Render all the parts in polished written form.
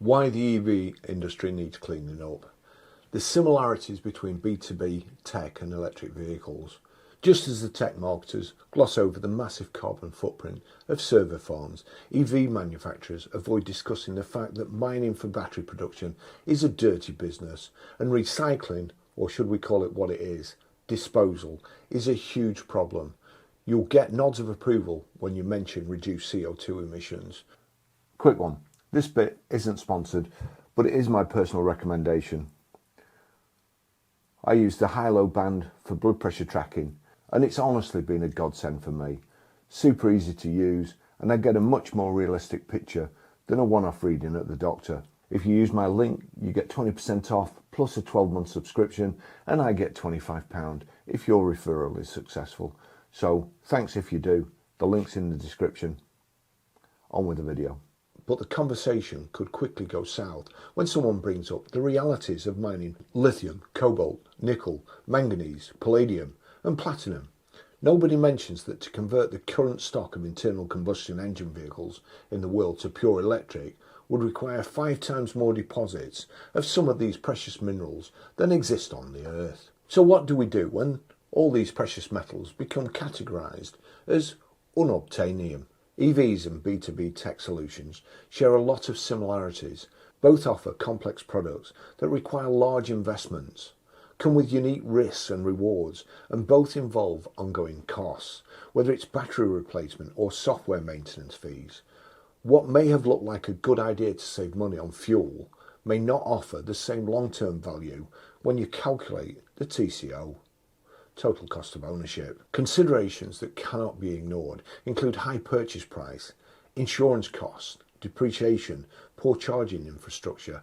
Why the EV industry needs cleaning up. The similarities between B2B tech and electric vehicles. Just as the tech marketers gloss over the massive carbon footprint of server farms, EV manufacturers avoid discussing the fact that mining for battery production is a dirty business, and recycling, or should we call it what it is, disposal, is a huge problem. You'll get nods of approval when you mention reduced CO2 emissions. Quick one. This bit isn't sponsored, but it is my personal recommendation. I use the high-low band for blood pressure tracking, and it's honestly been a godsend for me. Super easy to use, and I get a much more realistic picture than a one-off reading at the doctor. If you use my link, you get 20% off plus a 12-month subscription, and I get £25 if your referral is successful. So thanks if you do. The link's in the description. On with the video. But the conversation could quickly go south when someone brings up the realities of mining lithium, cobalt, nickel, manganese, palladium and platinum. Nobody mentions that to convert the current stock of internal combustion engine vehicles in the world to pure electric would require 5 times more deposits of some of these precious minerals than exist on the earth. So what do we do when all these precious metals become categorised as unobtainium? EVs and B2B tech solutions share a lot of similarities. Both offer complex products that require large investments, come with unique risks and rewards, and both involve ongoing costs, whether it's battery replacement or software maintenance fees. What may have looked like a good idea to save money on fuel may not offer the same long-term value when you calculate the TCO. Total cost of ownership. Considerations that cannot be ignored include high purchase price, insurance costs, depreciation, poor charging infrastructure,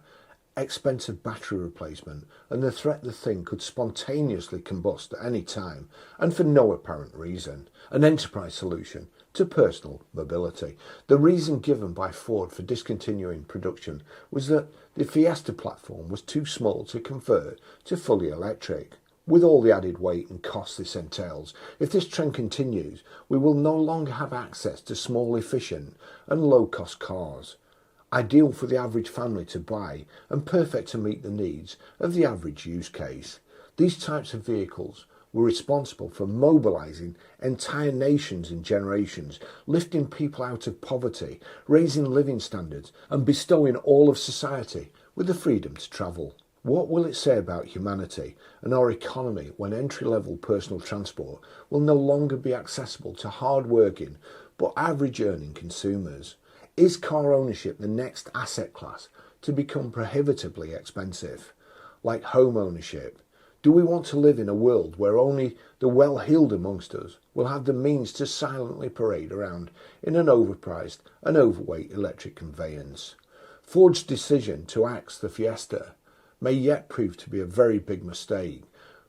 expensive battery replacement, and the threat the thing could spontaneously combust at any time and for no apparent reason. An enterprise solution to personal mobility. The reason given by Ford for discontinuing production was that the Fiesta platform was too small to convert to fully electric. With all the added weight and cost this entails, if this trend continues, we will no longer have access to small, efficient and low-cost cars, ideal for the average family to buy and perfect to meet the needs of the average use case. These types of vehicles were responsible for mobilising entire nations and generations, lifting people out of poverty, raising living standards and bestowing all of society with the freedom to travel. What will it say about humanity and our economy when entry-level personal transport will no longer be accessible to hard-working but average-earning consumers? Is car ownership the next asset class to become prohibitively expensive? Like home ownership, do we want to live in a world where only the well-heeled amongst us will have the means to silently parade around in an overpriced and overweight electric conveyance? Ford's decision to axe the Fiesta may yet prove to be a very big mistake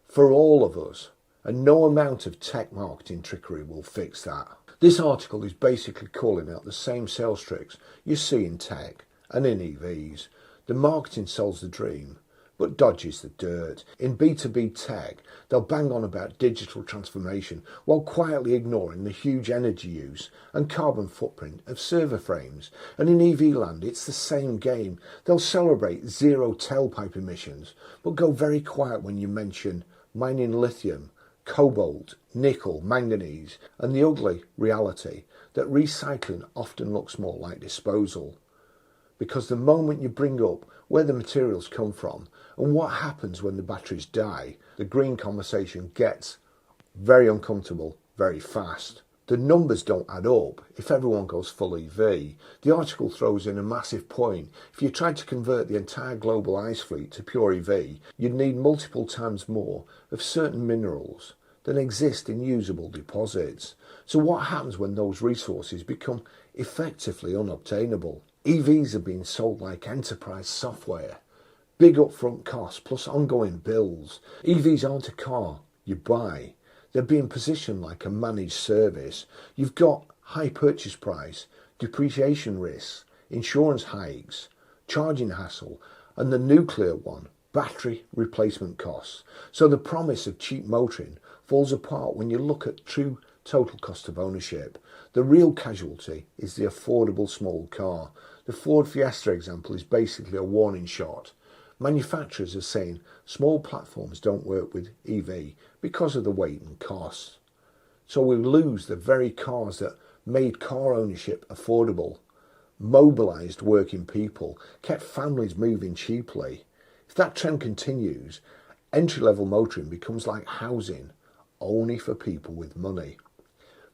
for all of us, and no amount of tech marketing trickery will fix that. This article is basically calling out the same sales tricks you see in tech and in EVs. The marketing sells the dream, but dodges the dirt. In B2B tech, they'll bang on about digital transformation while quietly ignoring the huge energy use and carbon footprint of server frames. And in EV land, it's the same game. They'll celebrate zero tailpipe emissions, but go very quiet when you mention mining lithium, cobalt, nickel, manganese, and the ugly reality that recycling often looks more like disposal. Because the moment you bring up where the materials come from and what happens when the batteries die, the green conversation gets very uncomfortable very fast. The numbers don't add up if everyone goes full EV. The article throws in a massive point. If you tried to convert the entire global ICE fleet to pure EV, you'd need multiple times more of certain minerals than exist in usable deposits. So what happens when those resources become effectively unobtainable? EVs are being sold like enterprise software. Big upfront costs plus ongoing bills. EVs aren't a car you buy. They're being positioned like a managed service. You've got high purchase price, depreciation risks, insurance hikes, charging hassle, and the nuclear one, battery replacement costs. So the promise of cheap motoring falls apart when you look at true total cost of ownership. The real casualty is the affordable small car. The Ford Fiesta example is basically a warning shot. Manufacturers are saying small platforms don't work with EV because of the weight and cost. So we lose the very cars that made car ownership affordable, mobilised working people, kept families moving cheaply. If that trend continues, entry-level motoring becomes like housing, only for people with money.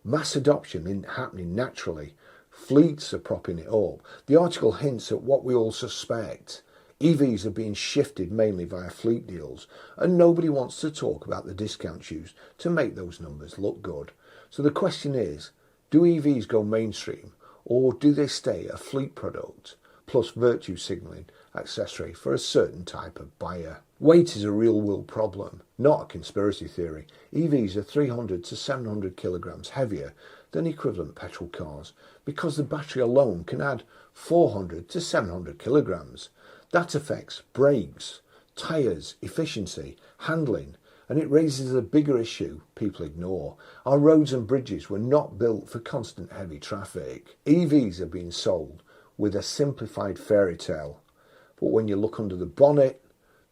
Mass adoption isn't happening naturally. Fleets are propping it up. The article hints at what we all suspect. EVs are being shifted mainly via fleet deals, and nobody wants to talk about the discounts used to make those numbers look good. So the question is, do EVs go mainstream, or do they stay a fleet product plus virtue signalling accessory for a certain type of buyer? Weight is a real world problem, not a conspiracy theory. EVs are 300 to 700 kilograms heavier than equivalent petrol cars because the battery alone can add 400 to 700 kilograms. That affects brakes, tyres, efficiency, handling, and it raises a bigger issue people ignore. Our roads and bridges were not built for constant heavy traffic. EVs are being sold with a simplified fairy tale. But when you look under the bonnet,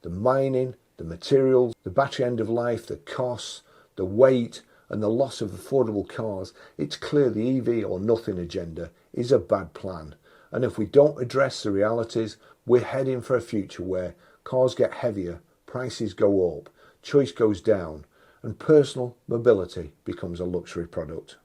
the mining, the materials, the battery end of life, the costs, the weight, and the loss of affordable cars, it's clear the EV or nothing agenda is a bad plan. And if we don't address the realities, we're heading for a future where cars get heavier, prices go up, choice goes down, and personal mobility becomes a luxury product.